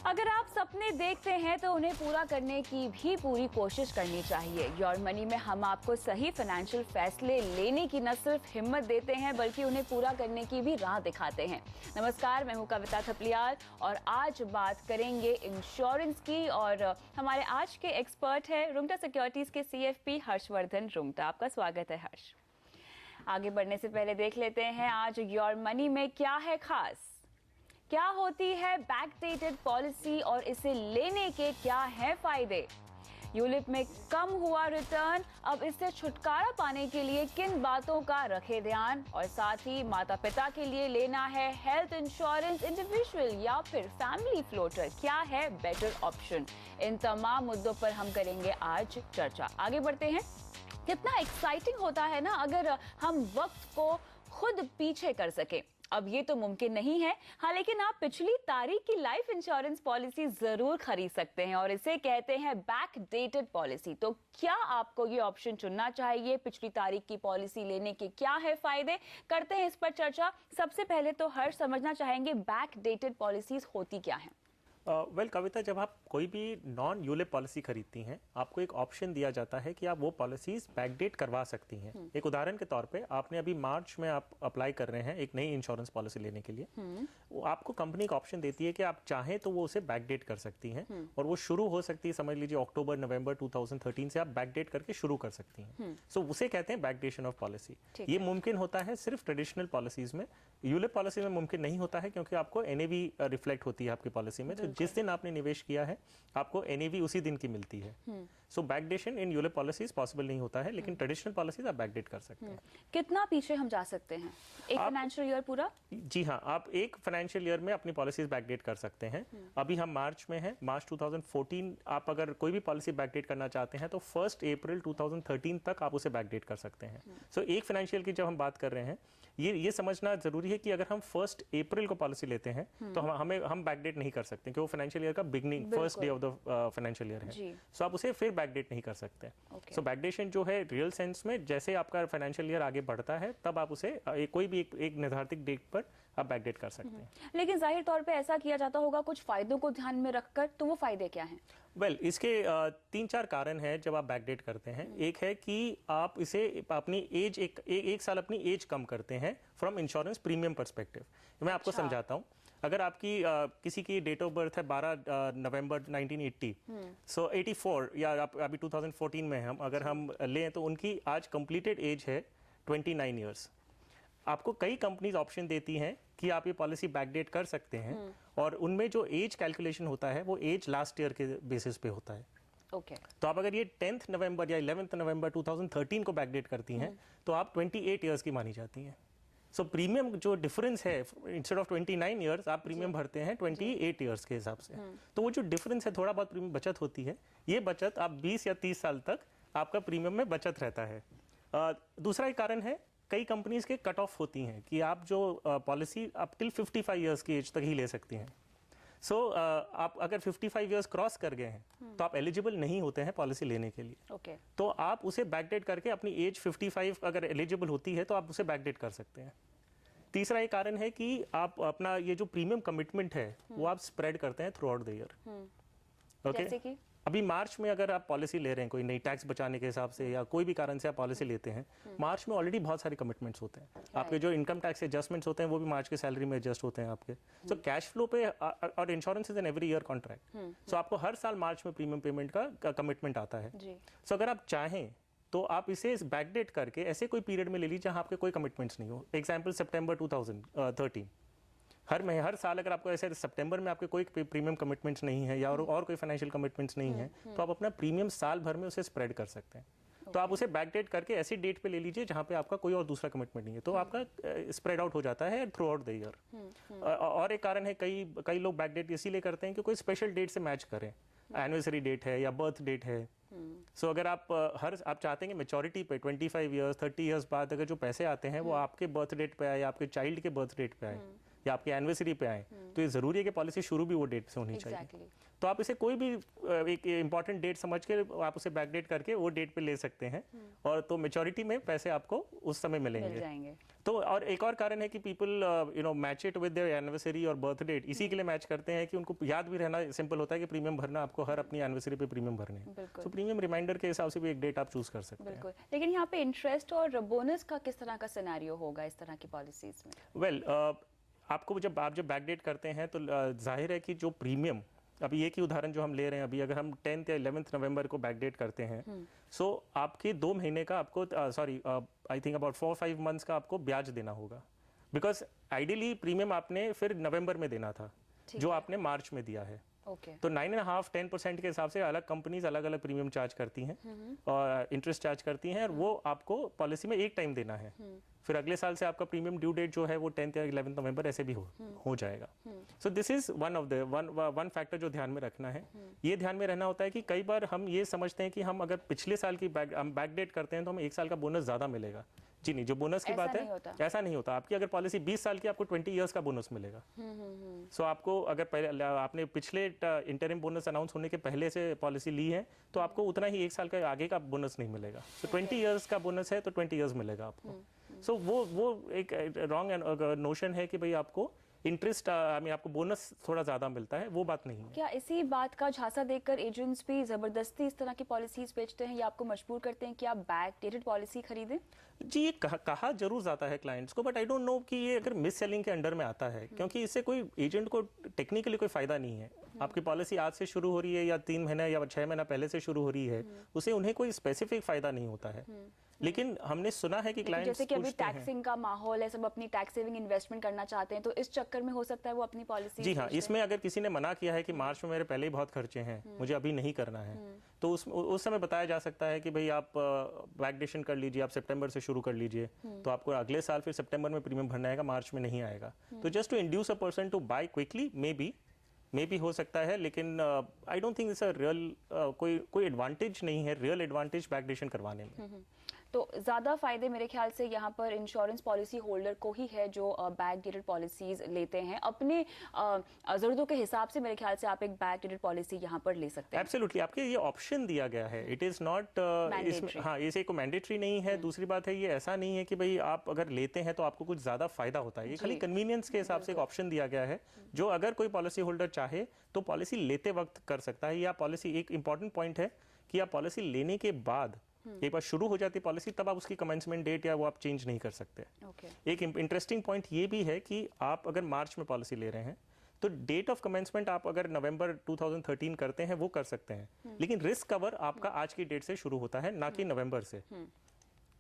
अगर आप सपने देखते हैं तो उन्हें पूरा करने की भी पूरी कोशिश करनी चाहिए। योर मनी में हम आपको सही फाइनेंशियल फैसले लेने की न सिर्फ हिम्मत देते हैं बल्कि उन्हें पूरा करने की भी राह दिखाते हैं। नमस्कार, मैं हूं कविता थपलियाल और आज बात करेंगे इंश्योरेंस की और हमारे आज के एक्सपर्ट है रुंगटा सिक्योरिटीज के CFP हर्षवर्धन रुंगटा। आपका स्वागत है हर्ष। आगे बढ़ने से पहले देख लेते हैं आज योर मनी में क्या है खास। क्या होती है बैकडेटेड पॉलिसी और इसे लेने के क्या है फायदे। यूलिप में कम हुआ रिटर्न, अब इससे छुटकारा पाने के लिए किन बातों का रखे ध्यान, और साथ ही माता पिता के लिए लेना है हेल्थ इंश्योरेंस इंडिविजुअल या फिर फैमिली फ्लोटर, क्या है बेटर ऑप्शन। इन तमाम मुद्दों पर हम करेंगे आज चर्चा। आगे बढ़ते हैं। कितना एक्साइटिंग होता है ना अगर हम वक्त को खुद पीछे कर सके। अब ये तो मुमकिन नहीं है, हाँ, लेकिन आप पिछली तारीख की लाइफ इंश्योरेंस पॉलिसी जरूर खरीद सकते हैं और इसे कहते हैं बैक डेटेड पॉलिसी। तो क्या आपको ये ऑप्शन चुनना चाहिए? पिछली तारीख की पॉलिसी लेने के क्या है फायदे, करते हैं इस पर चर्चा। सबसे पहले तो हर समझना चाहेंगे बैक डेटेड पॉलिसीज होती क्या है। कविता, जब आप कोई भी नॉन यूलिप पॉलिसी खरीदती हैं, आपको एक ऑप्शन दिया जाता है कि आप वो पॉलिसीज बैकडेट करवा सकती हैं। एक उदाहरण के तौर पे आपने अभी मार्च में आप अप्लाई कर रहे हैं एक नई इंश्योरेंस पॉलिसी लेने के लिए, वो आपको कंपनी एक ऑप्शन देती है कि आप चाहें तो वो उसे बैकडेट कर सकती हैं और वो शुरू हो सकती है, समझ लीजिए अक्टूबर नवंबर 2013 से आप बैकडेट करके शुरू कर सकती हैं। सो उसे कहते हैं बैकडेशन ऑफ पॉलिसी। ये मुमकिन होता है सिर्फ ट्रेडिशनल पॉलिसीज में, यूलिप पॉलिसी में मुमकिन नहीं होता है क्योंकि आपको NAV रिफ्लेक्ट होती है आपकी पॉलिसी में। तो जिस दिन आपने निवेश किया है आपको NAV उसी दिन की मिलती है। सो बैकडेशन इन यूलिप पॉलिसीज पॉसिबल नहीं होता है, लेकिन ट्रेडिशनल पॉलिसीज आप बैकडेट कर सकते हैं। कितना पीछे हम जा सकते हैं? एक फाइनेंशियल ईयर पूरा? जी हाँ, आप एक फाइनेंशियल ईयर में अपनी पॉलिसीज बैकडेट कर सकते हैं। अभी हम मार्च में हैं, मार्च 2014। आप अगर कोई भी पॉलिसी बैकडेट करना चाहते हैं तो 1 अप्रैल 2013 तक आप उसे बैकडेट कर सकते हैं। सो एक फाइनेंशियल की जब हम बात कर रहे हैं, ये समझना जरूरी है कि अगर हम 1 अप्रैल को पॉलिसी लेते हैं तो हम बैकडेट नहीं कर सकते क्योंकि वो फाइनेंशियल ईयर का beginning first day of the financial year है। सो आप उसे फिर बैकडेट नहीं कर सकते। सो बैकडेशन जो है रियल सेंस में, जैसे आपका फाइनेंशियल ईयर आगे बढ़ता है तब आप उसे कोई भी एक निर्धारित डेट पर आप बैकडेट कर सकते हैं। लेकिन जाहिर तौर पे ऐसा किया जाता होगा कुछ फायदों को ध्यान में रखकर, तो वो फायदे क्या हैं? इसके 3-4 कारण हैं जब आप बैकडेट करते हैं। एक है कि आप इसे अपनी एज एक साल अपनी एज कम करते हैं फ्रॉम इंश्योरेंस प्रीमियम पर्सपेक्टिव। मैं आपको समझाता हूँ। अगर आपकी किसी की डेट ऑफ बर्थ है 12 नवंबर 1980, सो 84 या आप अभी 2014 में अगर हम लें तो उनकी आज कंप्लीटेड एज है 29 ईयर्स। आपको कई कंपनीज ऑप्शन देती हैं कि आप ये पॉलिसी बैकडेट कर सकते हैं और उनमें जो एज कैलकुलेशन होता है वो एज लास्ट ईयर के बेसिस पे होता है। तो आप अगर ये 10 नवंबर या 11 नवंबर 2013 को बैकडेट करती हैं तो आप 28 ईयर्स की मानी जाती हैं। सो प्रीमियम जो डिफरेंस है, इंस्टेड ऑफ 29 ईयर्स आप प्रीमियम भरते हैं 28 ईयर्स के हिसाब से। तो वो जो डिफरेंस है, थोड़ा बहुत प्रीमियम बचत होती है, ये बचत आप 20 या 30 साल तक आपका प्रीमियम में बचत रहता है। दूसरा एक कारण है, कई कंपनीज के कट ऑफ होती हैं कि आप जो पॉलिसी आप टिल 55 ईयर्स की एज तक ही ले सकती हैं। सो आप अगर 55 ईयर्स क्रॉस कर गए हैं तो आप एलिजिबल नहीं होते हैं पॉलिसी लेने के लिए। तो आप उसे बैकडेट करके अपनी एज 55 अगर एलिजिबल होती है तो आप उसे बैकडेट कर सकते हैं। तीसरा एक कारण है कि आप अपना ये जो प्रीमियम कमिटमेंट है वो आप स्प्रेड करते हैं through out the year. Okay, अभी मार्च में अगर आप पॉलिसी ले रहे हैं कोई नई टैक्स बचाने के हिसाब से या कोई भी कारण से आप पॉलिसी लेते हैं, मार्च में ऑलरेडी बहुत सारे कमिटमेंट्स होते हैं। आपके जो इनकम टैक्स एडजस्टमेंट्स होते हैं वो भी मार्च की सैलरी में एडजस्ट होते हैं आपके। सो कैश फ्लो पे, और insurance is an every year contract, so आपको हर साल मार्च में प्रीमियम पेमेंट का कमिटमेंट आता है। सो अगर आप चाहें तो आप इसे बैकडेट करके ऐसे कोई पीरियड में ले लीजिए जहां आपके कोई कमिटमेंट्स नहीं हो। एग्जाम्पल सितंबर 2013, हर साल अगर आपको ऐसे सितंबर में आपके कोई प्रीमियम कमिटमेंट्स नहीं है या और कोई फाइनेंशियल कमिटमेंट्स नहीं है तो आप अपना प्रीमियम साल भर में उसे स्प्रेड कर सकते हैं। तो आप उसे बैकडेट करके ऐसी डेट पे ले लीजिए जहां पे आपका कोई और दूसरा कमिटमेंट नहीं है, तो आपका स्प्रेड आउट हो जाता है थ्रू आउट द ईयर। और एक कारण है, कई लोग बैकडेट इसीलिए करते हैं कि कोई स्पेशल डेट से मैच करें, एनिवर्सरी डेट है या बर्थ डेट है। सो अगर आप चाहते हैं कि मेच्योरिटी पे 25 ईयर्स 30 ईयर्स बाद अगर जो पैसे आते हैं वो आपके बर्थ डेट पे आए, आपके चाइल्ड के बर्थ डेट पे आए या आपकी एनिवर्सरी पे आए तो ये जरूरी है कि पॉलिसी शुरू भी वो डेट से होनी चाहिए। तो आप इसे कोई भी एक इंपॉर्टेंट डेट समझ के आप उसे बैक डेट करके वो डेट पे ले सकते हैं और तो मेच्योरिटी में पैसे आपको उस समय मिलेंगे। तो और एक और कारण है कि people match it with their anniversary और बर्थ डेट, इसी के लिए मैच करते हैं कि उनको याद भी रहना सिंपल होता है कि प्रीमियम भरना आपको हर अपनी एनिवर्सरी पे प्रीमियम भरने हैं। तो प्रीमियम रिमाइंडर के हिसाब से भी एक डेट आप चूज कर सकते हैं। लेकिन यहाँ पे इंटरेस्ट और बोनस का किस तरह का सिनेरियो होगा इस तरह की पॉलिसीज में? वेल आपको जब बैक डेट करते हैं तो जाहिर है कि जो प्रीमियम, अभी एक ही उदाहरण जो हम ले रहे हैं, अभी अगर हम 10th या 11th नवंबर को बैकडेट करते हैं सो आपके 2 महीने का आपको आई थिंक अबाउट 4-5 मंथ्स का आपको ब्याज देना होगा, बिकॉज आइडियली प्रीमियम आपने फिर नवंबर में देना था जो आपने मार्च में दिया है। तो 9.5-10% के हिसाब से अलग कंपनीज अलग अलग प्रीमियम चार्ज करती हैं और इंटरेस्ट चार्ज करती हैं और वो आपको पॉलिसी में एक टाइम देना है। फिर अगले साल से आपका प्रीमियम ड्यू डेट जो है वो 10th या 11th नवंबर ऐसे भी हो जाएगा। So this is one factor जो ध्यान में रखना है। ये ध्यान में रहना होता है कि कई बार हम ये समझते हैं कि हम अगर पिछले साल की बैक डेट करते हैं तो हमें 1 साल का बोनस ज्यादा मिलेगा। जी नहीं, जो बोनस की बात है ऐसा नहीं होता। आपकी अगर पॉलिसी 20 साल की आपको 20 इयर्स का बोनस मिलेगा। सो आपको अगर पहले आपने पिछले इंटरिम बोनस अनाउंस होने के पहले से पॉलिसी ली है तो आपको उतना ही 1 साल का आगे का बोनस नहीं मिलेगा। सो 20 इयर्स का बोनस है तो 20 इयर्स मिलेगा आपको। सो वो एक रॉन्ग नोशन है कि भाई आपको इंटरेस्ट आपको बोनस थोड़ा ज्यादा मिलता है, वो बात नहीं है। क्या इसी बात का झांसा देकर एजेंट्स भी जबरदस्ती इस तरह की पॉलिसीज बेचते हैं या आपको मजबूर करते हैं कि आप बैक डेटेड पॉलिसी खरीदें? जी, ये कहा जरूर जाता है क्लाइंट्स को, बट आई डोंट नो कि ये अगर मिस सेलिंग के अंडर में आता है, क्योंकि इससे कोई एजेंट को टेक्निकली कोई फायदा नहीं है। आपकी पॉलिसी आज से शुरू हो रही है या 3 महीना या 6 महीना पहले से शुरू हो रही है, उसे उन्हें कोई स्पेसिफिक फायदा नहीं होता है। लेकिन हमने सुना है कि क्लाइंट्स जैसे कि अभी टैक्सिंग का माहौल है, सब अपनी टैक्स सेविंग इन्वेस्टमेंट करना चाहते हैं, तो इस चक्कर में हो सकता है वो अपनी पॉलिसी। जी हाँ, इसमें अगर किसी ने मना किया है कि मार्च में मेरे पहले ही बहुत खर्चे हैं, मुझे अभी नहीं करना है, तो उस समय बताया जा सकता है कि भाई आप बैकडेशन कर लीजिए, आप सितंबर से शुरू कर लीजिए, तो आपको अगले साल फिर सितंबर में प्रीमियम भरना आएगा, मार्च में नहीं आएगा। तो just to induce a person to buy quickly maybe हो सकता है, लेकिन I don't think it's a real कोई एडवांटेज नहीं है, रियल एडवांटेज बैकडेशन करवाने में। तो ज़्यादा फायदे मेरे ख्याल से यहाँ पर इंश्योरेंस पॉलिसी होल्डर को ही है जो बैक डेटेड पॉलिसीज लेते हैं अपने ज़रूरतों के हिसाब से। मेरे ख्याल से आप एक बैक डेटेड पॉलिसी यहाँ पर ले सकते हैं। एब्सोल्युटली, आपके ये ऑप्शन दिया गया है, इट इज नॉट हाँ, इसे कोई मैंडेटरी नहीं है। दूसरी बात है, ये ऐसा नहीं है कि भाई आप अगर लेते हैं तो आपको कुछ ज्यादा फायदा होता है। ये खाली कन्वीनियंस के हिसाब से एक ऑप्शन दिया गया है जो अगर कोई पॉलिसी होल्डर चाहे तो पॉलिसी लेते वक्त कर सकता है। या पॉलिसी, एक इंपॉर्टेंट पॉइंट है कि आप पॉलिसी लेने के बाद एक बार शुरू हो जाती पॉलिसी, तब आप उसकी कमेंसमेंट डेट या वो आप चेंज नहीं कर सकते। एक इंटरेस्टिंग पॉइंट ये भी है कि आप अगर मार्च में पॉलिसी ले रहे हैं तो डेट ऑफ कमेंसमेंट आप अगर नवंबर 2013 करते हैं वो कर सकते हैं, लेकिन रिस्क कवर आपका आज की डेट से शुरू होता है, ना कि नवंबर से।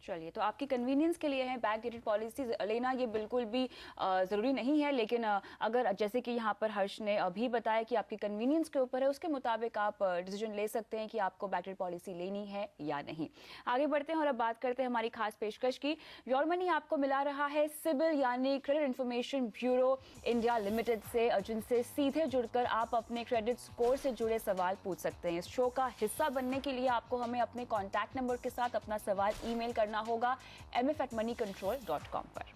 चलिए, तो आपकी कन्वीनियंस के लिए है बैक डेटेड पॉलिसीज लेना, ये बिल्कुल भी ज़रूरी नहीं है। लेकिन अगर जैसे कि यहाँ पर हर्ष ने अभी बताया कि आपकी कन्वीनियंस के ऊपर है, उसके मुताबिक आप डिसीजन ले सकते हैं कि आपको बैक डेटेड पॉलिसी लेनी है या नहीं। आगे बढ़ते हैं और अब बात करते हैं हमारी खास पेशकश की। योर मनी आपको मिला रहा है सिबिल यानी credit information bureau India limited से, जिनसे सीधे जुड़कर आप अपने क्रेडिट स्कोर से जुड़े सवाल पूछ सकते हैं। इस शो का हिस्सा बनने के लिए आपको हमें अपने कॉन्टैक्ट नंबर के साथ अपना सवाल ईमेल करना होगा mf@moneycontrol.com पर।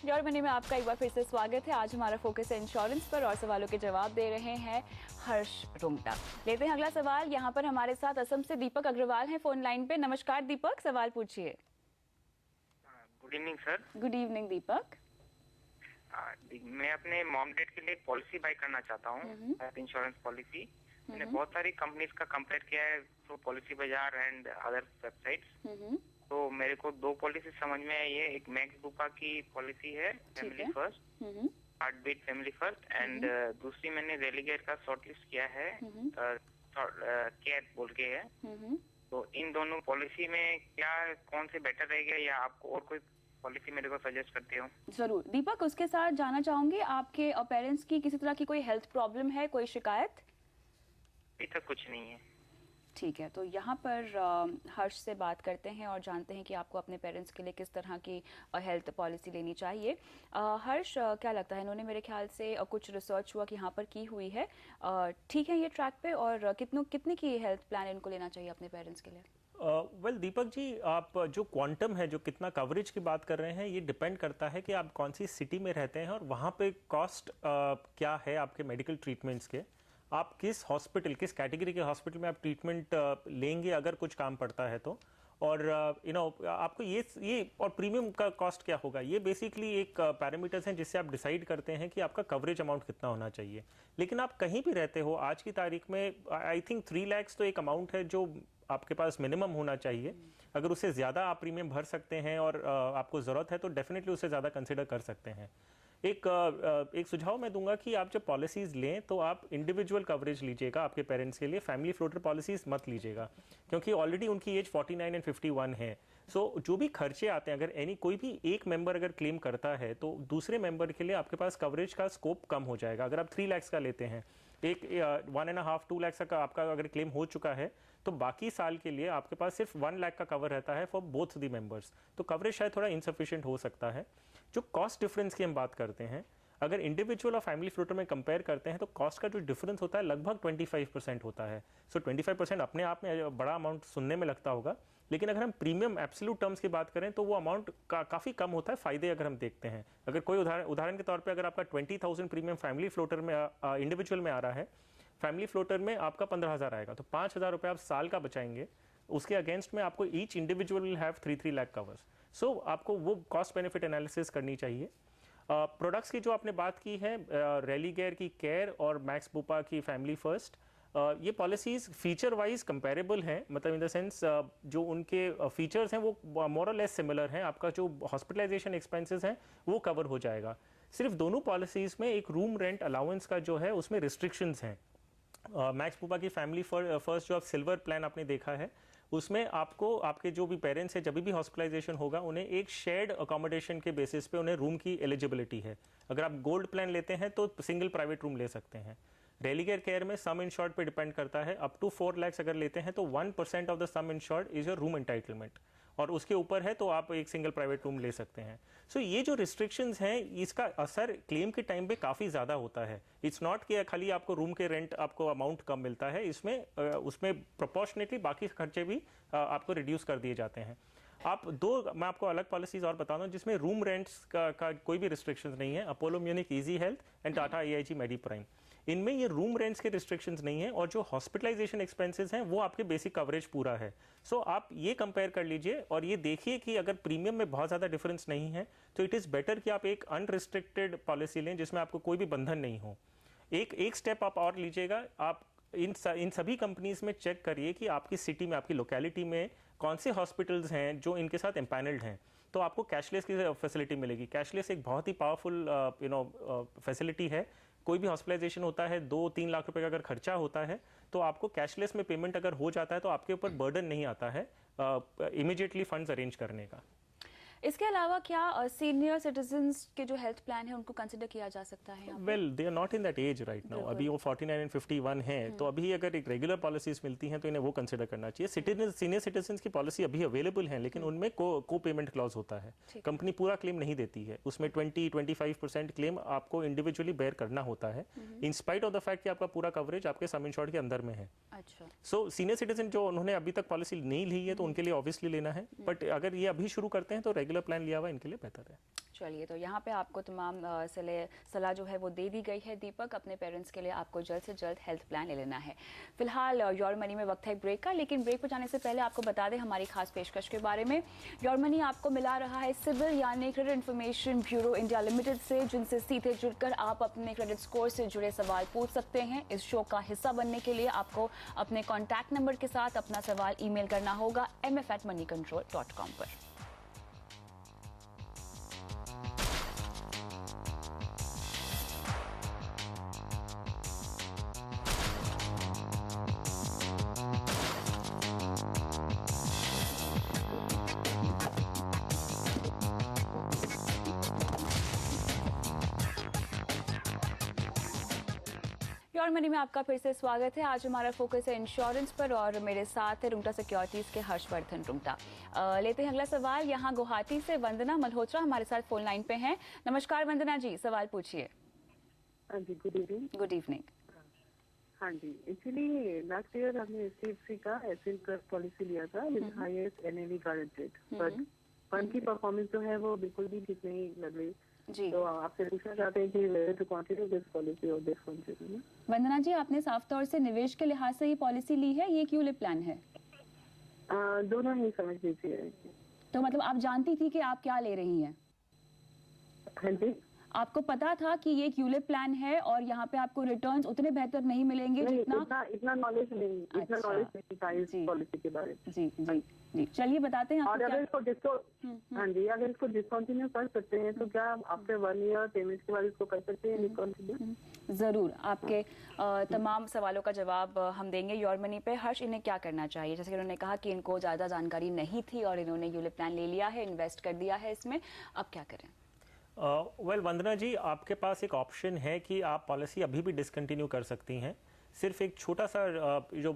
योर मनी में आपका एक बार फिर से स्वागत है। आज हमारा फोकस है इंश्योरेंस पर और सवालों के जवाब दे रहे हैं हर्ष रुंगटा। लेते हैं अगला सवाल। यहाँ पर हमारे साथ असम से दीपक अग्रवाल हैं फोन लाइन पे। नमस्कार दीपक, सवाल पूछिए। Good evening sir. Good evening Deepak. मैं अपने मॉम डैड के लिए पॉलिसी बाय करना चाहता हूँ, इंश्योरेंस पॉलिसी। मैंने बहुत सारी कंपनीज का कंपेयर किया है थ्रू पॉलिसी बाजार एंड अदर वेबसाइट्स। तो मेरे को 2 पॉलिसी समझ में आई है। एक मैक्स बुपा की पॉलिसी है family first, heartbeat family first, and दूसरी मैंने रेलीगेट का शॉर्टलिस्ट किया है, केयर बोल के है। तो इन दोनों पॉलिसी में क्या कौन से बेटर रहेगा, या आपको और कोई पॉलिसी मेरे को सजेस्ट करते हो? जरूर दीपक, उसके साथ जानना चाहूंगी आपके पेरेंट्स की किसी तरह की कोई हेल्थ प्रॉब्लम है, कोई शिकायत? अभी तक कुछ नहीं है। ठीक है, तो यहाँ पर हर्ष से बात करते हैं और जानते हैं कि आपको अपने पेरेंट्स के लिए किस तरह की हेल्थ पॉलिसी लेनी चाहिए। हर्ष, क्या लगता है, इन्होंने मेरे ख्याल से कुछ रिसर्च हुआ कि यहाँ पर की हुई है, ठीक है ये ट्रैक पे, और कितने की हेल्थ प्लान इनको लेना चाहिए अपने पेरेंट्स के लिए? वेल दीपक जी, आप जो क्वांटम है, जो कितना कवरेज की बात कर रहे हैं, ये डिपेंड करता है कि आप कौन सी सिटी में रहते हैं और वहाँ पे कॉस्ट क्या है आपके मेडिकल ट्रीटमेंट्स के, आप किस हॉस्पिटल, किस कैटेगरी के हॉस्पिटल में आप ट्रीटमेंट लेंगे अगर कुछ काम पड़ता है तो, और आपको ये और प्रीमियम का कॉस्ट क्या होगा, ये बेसिकली एक पैरामीटर्स हैं जिससे आप डिसाइड करते हैं कि आपका कवरेज अमाउंट कितना होना चाहिए। लेकिन आप कहीं भी रहते हो आज की तारीख में, आई थिंक 3 लाख तो एक अमाउंट है जो आपके पास मिनिमम होना चाहिए। अगर उससे ज़्यादा आप प्रीमियम भर सकते हैं और आपको ज़रूरत है तो डेफिनेटली उससे ज़्यादा कंसिडर कर सकते हैं। एक सुझाव मैं दूंगा कि आप जब पॉलिसीज़ लें तो आप इंडिविजुअल कवरेज लीजिएगा आपके पेरेंट्स के लिए, फैमिली फ्लोटर पॉलिसीज़ मत लीजिएगा, क्योंकि ऑलरेडी उनकी एज 49 एंड 51 है। सो जो भी खर्चे आते हैं, अगर कोई भी एक मेंबर अगर क्लेम करता है तो दूसरे मेंबर के लिए आपके पास कवरेज का स्कोप कम हो जाएगा। अगर आप 3 लाख का लेते हैं, 1.5-2 लाख का आपका अगर क्लेम हो चुका है तो बाकी साल के लिए आपके पास सिर्फ 1 लाख का कवर रहता है फॉर बोथ द मेंबर्स, तो कवरेज शायद थोड़ा इनसफिशिएंट हो सकता है। जो कॉस्ट डिफरेंस की हम बात करते हैं, अगर इंडिविजुअल और फैमिली फ्लोटर में कंपेयर करते हैं तो कॉस्ट का जो डिफरेंस होता है लगभग 25% होता है। सो 25% अपने आप में बड़ा अमाउंट सुनने में लगता होगा, लेकिन अगर हम प्रीमियम एब्सोल्यूट टर्म्स की बात करें तो वो अमाउंट काफ़ी कम होता है। फ़ायदे अगर हम देखते हैं, अगर कोई उदाहरण के तौर पे अगर आपका 20,000 प्रीमियम फैमिली फ्लोटर में इंडिविजुअल में आ रहा है, फैमिली फ्लोटर में आपका 15,000 आएगा, तो 5,000 रुपये आप साल का बचाएंगे। उसके अगेंस्ट में आपको each individual will have 3 lakh covers. So आपको वो कॉस्ट बेनिफिट एनालिसिस करनी चाहिए। प्रोडक्ट्स की जो आपने बात की है, रेलीगेयर की केयर और मैक्स बुपा की फैमिली फर्स्ट, ये पॉलिसीज़ फीचर वाइज कंपेरेबल हैं, मतलब इन द सेंस जो उनके फीचर्स हैं वो मोर और लेस सिमिलर हैं। आपका जो हॉस्पिटलाइजेशन एक्सपेंसेस हैं वो कवर हो जाएगा। सिर्फ दोनों पॉलिसीज़ में एक रूम रेंट अलाउंस का जो है उसमें रिस्ट्रिक्शंस हैं। मैक्स बुपा की फैमिली फर्स्ट जो आप सिल्वर प्लान आपने देखा है, उसमें आपको आपके जो भी पेरेंट्स हैं जब भी हॉस्पिटलाइजेशन होगा उन्हें एक शेयर्ड अकोमोडेशन के बेसिस पे उन्हें रूम की एलिजिबिलिटी है। अगर आप गोल्ड प्लान लेते हैं तो सिंगल प्राइवेट रूम ले सकते हैं। रेलीगेयर केयर में सम इंश्योर्ड पे डिपेंड करता है, अप टू 4 लाख अगर लेते हैं तो 1% of the some insured is your room entitlement, और उसके ऊपर है तो आप एक सिंगल प्राइवेट रूम ले सकते हैं। सो ये जो रिस्ट्रिक्शंस हैं इसका असर क्लेम के टाइम पे काफ़ी ज़्यादा होता है। इट्स नॉट कि खाली आपको रूम के रेंट आपको अमाउंट कम मिलता है, इसमें उसमें प्रोपोर्शनेटली बाकी खर्चे भी आपको रिड्यूस कर दिए जाते हैं। मैं आपको अलग पॉलिसीज और बता दूं जिसमें रूम रेंट्स का कोई भी रिस्ट्रिक्शंस नहीं है, Apollo Munich Easy Health and Tata AIG Medi Prime. इनमें ये रूम रेंट्स के रिस्ट्रिक्शंस नहीं है और जो हॉस्पिटलाइजेशन एक्सपेंसेस हैं वो आपके बेसिक कवरेज पूरा है। सो आप ये कंपेयर कर लीजिए और ये देखिए कि अगर प्रीमियम में बहुत ज़्यादा डिफरेंस नहीं है तो इट इज़ बेटर कि आप एक अनरिस्ट्रिक्टेड पॉलिसी लें जिसमें आपको कोई भी बंधन नहीं हो। एक स्टेप आप और लीजिएगा, आप इन सभी कंपनीज में चेक करिए कि आपकी सिटी में, आपकी लोकेलिटी में कौन से हॉस्पिटल्स हैं जो इनके साथ एम्पैनल्ड हैं, तो आपको कैशलेस की फैसिलिटी मिलेगी। कैशलेस एक बहुत ही पावरफुल फैसिलिटी है। कोई भी हॉस्पिटलाइजेशन होता है 2-3 लाख रुपए का अगर खर्चा होता है तो आपको कैशलेस में पेमेंट अगर हो जाता है तो आपके ऊपर बर्डन नहीं आता है इमीडिएटली फंड्स अरेंज करने का। इसके अलावा क्या सीनियर सिटीजन्स के जो हेल्थ प्लान है उनको कंसिडर किया जा सकता है? Well they are not in that as right now, अभी वो 49 एंड 51 हैं, तो अभी अगर एक रेगुलर पॉलिसीज मिलती हैं तो इन्हें वो कंसिडर करना चाहिए। सीनियर सिटीजन्स की पॉलिसी अभी अवेलेबल है लेकिन उनमें को पेमेंट क्लॉज होता है, कंपनी पूरा क्लेम नहीं देती है, उसमें 20-25% क्लेम आपको इंडिविजुअली बेयर करना होता है in spite of the fact कि आपका पूरा कवरेज आपके सम इंश्योर्ड के अंदर में है। अच्छा, सो सीनियर सिटीजन जो उन्होंने अभी तक पॉलिसी नहीं ली है तो उनके लिए ऑब्वियसली लेना है, बट अगर ये अभी शुरू करते हैं तो रेगुलर प्लान लिया हुआ इनके लिए बेहतर है। चलिए, तो यहाँ पे आपको तमाम सलाह जो है वो दे दी गई है दीपक। अपने पेरेंट्स के लिए आपको जल्द से जल्द हेल्थ प्लान ले लेना है। फिलहाल योर मनी में वक्त है ब्रेक का, लेकिन ब्रेक पर जाने से पहले आपको बता दें हमारी खास पेशकश के बारे में। योर मनी आपको मिला रहा है सिविल यानी credit information bureau India limited से, जिनसे सीधे जुड़कर आप अपने क्रेडिट स्कोर से जुड़े सवाल पूछ सकते हैं। इस शो का हिस्सा बनने के लिए आपको अपने कॉन्टैक्ट नंबर के साथ अपना सवाल ईमेल करना होगा mf@moneycontrol.com पर। योर मनी में आपका फिर से स्वागत है। आज हमारा फोकस है इंश्योरेंस पर और मेरे साथ है रुंगटा सिक्योरिटीज के हर्षवर्धन रुंगटा। लेते हैं अगला सवाल। यहाँ गुवाहाटी से वंदना मल्होत्रा हमारे साथ फोन लाइन पे हैं। नमस्कार वंदना जी, सवाल पूछिए। हाँ जी, गुड इवनिंग। Good evening. हाँ जी, एक्चुअली लास्ट ईयर हमने HDFC का एसएल प्लस पॉलिसी लिया था with highest NAV guaranteed, but fund की परफॉर्मेंस जो है वो बिल्कुल भी ठीक नहीं लग रही जी। तो आपसे पूछना चाहते हैं कि where to continue this policy और दिस फंड। वंदना जी, आपने साफ तौर से निवेश के लिहाज से ये पॉलिसी ली है, ये क्यूलिप प्लान है? दोनों ही समझ लीजिए। तो मतलब आप जानती थी कि आप क्या ले रही हैं? हाँ जी, आपको पता था कि ये क्यूलिप प्लान है और यहाँ पे आपको रिटर्न्स उतने बेहतर नहीं मिलेंगे नहीं, जितना इतना नॉलेज नहीं, इतना अच्छा। नॉलेज नहीं था इस जी। पॉलिसी के बारे में। जी जी जी, चलिए बताते हैं और आपको अगर इसको हाँ जी, अगर इसको डिस्कंटिन्यू कर सकते हैं तो क्या आफ्टर 1 ईयर पेमेंट के बाद इसको कर सकते हैं डिस्कंटिन्यू? जरूर आपके तमाम सवालों का जवाब हम देंगे योर मनी पे। हर्ष, इन्हें क्या करना चाहिए? जैसे कि उन्होंने कहा कि इनको ज्यादा जानकारी नहीं थी और इन्होंने यूलिप प्लान ले लिया है, इन्वेस्ट कर दिया है इसमें, अब क्या करें? वेल वंदना जी, आपके पास एक ऑप्शन है कि आप पॉलिसी अभी भी डिसकंटिन्यू कर सकती हैं। सिर्फ एक छोटा सा जो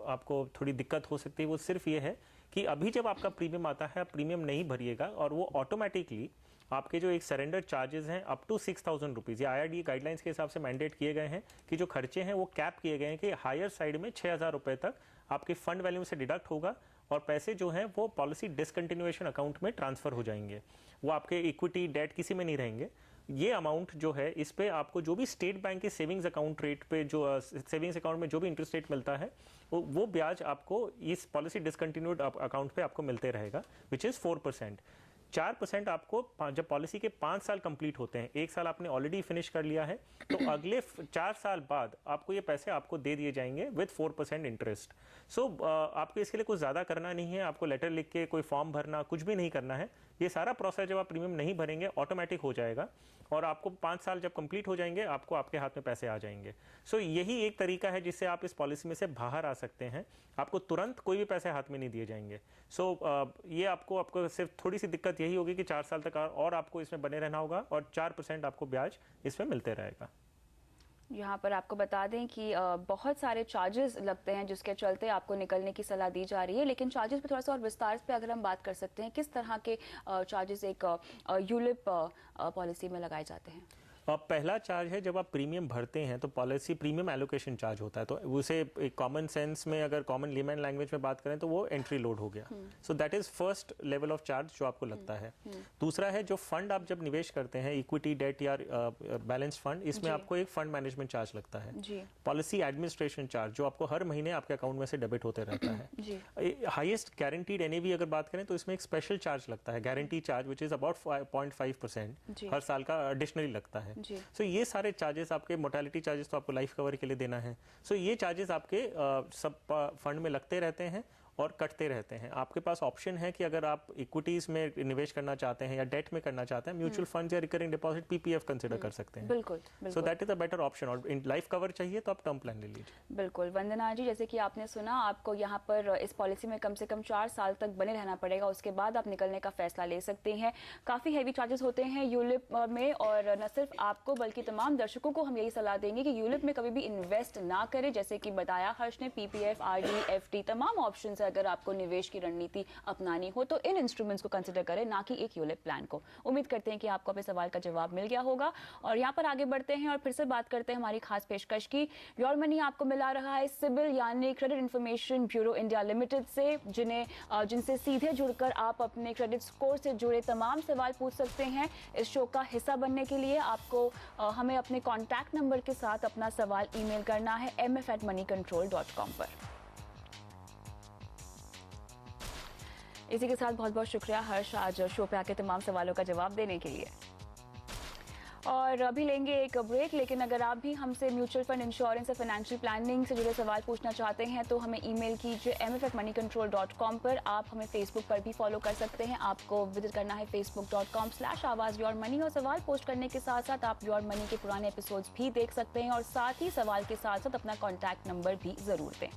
आपको थोड़ी दिक्कत हो सकती है वो सिर्फ ये है कि अभी जब आपका प्रीमियम आता है आप प्रीमियम नहीं भरिएगा और वो ऑटोमेटिकली आपके जो एक सरेंडर चार्जेस हैं अप टू 6,000 रुपीज़, या IRDA गाइडलाइंस के हिसाब से मैंडेट किए गए हैं कि जो खर्चे हैं वो कैप किए गए हैं कि हायर साइड में 6,000 रुपये तक आपके फंड वैल्यू से डिडक्ट होगा और पैसे जो हैं वो पॉलिसी डिसकंटिन्यूएशन अकाउंट में ट्रांसफर हो जाएंगे। वो आपके इक्विटी डेट किसी में नहीं रहेंगे। ये अमाउंट जो है इस पे आपको जो भी स्टेट बैंक के सेविंग्स अकाउंट रेट पे जो सेविंग्स अकाउंट में जो भी इंटरेस्ट रेट मिलता है वो ब्याज आपको इस पॉलिसी डिसकंटिन्यूड अकाउंट पे आपको मिलते रहेगा, विच इज़ 4%। 4% आपको जब पॉलिसी के 5 साल कंप्लीट होते हैं, 1 साल आपने ऑलरेडी फिनिश कर लिया है तो अगले 4 साल बाद आपको ये पैसे आपको दे दिए जाएंगे विद 4% इंटरेस्ट। सो आपको इसके लिए कुछ ज़्यादा करना नहीं है, आपको लेटर लिख के कोई फॉर्म भरना कुछ भी नहीं करना है। ये सारा प्रोसेस जब आप प्रीमियम नहीं भरेंगे ऑटोमेटिक हो जाएगा और आपको 5 साल जब कंप्लीट हो जाएंगे आपको आपके हाथ में पैसे आ जाएंगे। सो यही एक तरीका है जिससे आप इस पॉलिसी में से बाहर आ सकते हैं। आपको तुरंत कोई भी पैसे हाथ में नहीं दिए जाएंगे। ये आपको सिर्फ थोड़ी सी दिक्कत यही होगी कि 4 साल तक और आपको इसमें बने रहना होगा और 4% आपको ब्याज इसमें मिलते रहेगा। यहाँ पर आपको बता दें कि बहुत सारे चार्जेस लगते हैं जिसके चलते आपको निकलने की सलाह दी जा रही है, लेकिन चार्जेस पे थोड़ा सा और विस्तार पे अगर हम बात कर सकते हैं, किस तरह के चार्जेस एक यूलिप पॉलिसी में लगाए जाते हैं? पहला चार्ज है जब आप प्रीमियम भरते हैं तो पॉलिसी प्रीमियम एलोकेशन चार्ज होता है, तो उसे एक कॉमन सेंस में अगर कॉमन लेमन लैंग्वेज में बात करें तो वो एंट्री लोड हो गया। So that is first level of charge जो आपको लगता है। दूसरा है जो फंड आप जब निवेश करते हैं, इक्विटी डेट या बैलेंस फंड, इसमें आपको एक फंड मैनेजमेंट चार्ज लगता है। पॉलिसी एडमिनिस्ट्रेशन चार्ज जो आपको हर महीने आपके अकाउंट में से डेबिट होते रहता है। हाईएस्ट गारंटीड एनएवी अगर बात करें तो इसमें एक स्पेशल चार्ज लगता है, guarantee charge, which is about 0.5% हर साल का एडिशनली लगता है। सो ये सारे चार्जेस आपके मोर्टेलिटी चार्जेस तो आपको लाइफ कवर के लिए देना है। सो ये चार्जेस आपके सब फंड में लगते रहते हैं और कटते रहते हैं। आपके पास ऑप्शन है कि अगर आप इक्विटीज में निवेश करना चाहते हैं या डेट में करना चाहते हैं, म्यूचुअल फंड या रिकरिंग डिपॉजिट PPF कंसिडर कर सकते हैं। बिल्कुल, so that is a better option. और लाइफ कवर चाहिए तो आप टर्म प्लान ले लीजिए। बिल्कुल वंदना जी, जैसे कि आपने सुना, आपको यहाँ पर इस पॉलिसी में कम से कम 4 साल तक बने रहना पड़ेगा, उसके बाद आप निकलने का फैसला ले सकते हैं। काफ़ी हैवी चार्जेस होते हैं यूलिप में, और न सिर्फ आपको बल्कि तमाम दर्शकों को हम यही सलाह देंगे कि यूलिप में कभी भी इन्वेस्ट ना करें। जैसे कि बताया हर्ष ने, PPF, RD, FD तमाम ऑप्शन है। अगर आपको निवेश की रणनीति अपनानी हो तो इन इंस्ट्रूमेंट्स को कंसिडर करें, ना कि एक यूलिप प्लान को। उम्मीद करते हैं कि आपको अपने सवाल का जवाब मिल गया होगा और यहाँ पर आगे बढ़ते हैं और फिर से बात करते हैं हमारी खास पेशकश की। योर मनी आपको मिला रहा है सिबिल यानी credit information bureau India limited से, जिनसे सीधे जुड़कर आप अपने क्रेडिट स्कोर से जुड़े तमाम सवाल पूछ सकते हैं। इस शो का हिस्सा बनने के लिए आपको हमें अपने कॉन्टैक्ट नंबर के साथ अपना सवाल ईमेल करना है mf@moneycontrol.com पर। इसी के साथ बहुत बहुत शुक्रिया हर्ष, आज शो पे आके तमाम सवालों का जवाब देने के लिए। और अभी लेंगे एक ब्रेक, लेकिन अगर आप भी हमसे म्यूचुअल फंड, इंश्योरेंस या फाइनेंशियल प्लानिंग से जुड़े सवाल पूछना चाहते हैं तो हमें ईमेल कीजिए mf@moneycontrol.com पर। आप हमें फेसबुक पर भी फॉलो कर सकते हैं। आपको विजिट करना है facebook.com/आवाज़-योर-मनी और सवाल पोस्ट करने के साथ साथ आप योर मनी के पुराने एपिसोड्स भी देख सकते हैं और साथ ही सवाल के साथ साथ अपना कॉन्टैक्ट नंबर भी ज़रूर दें।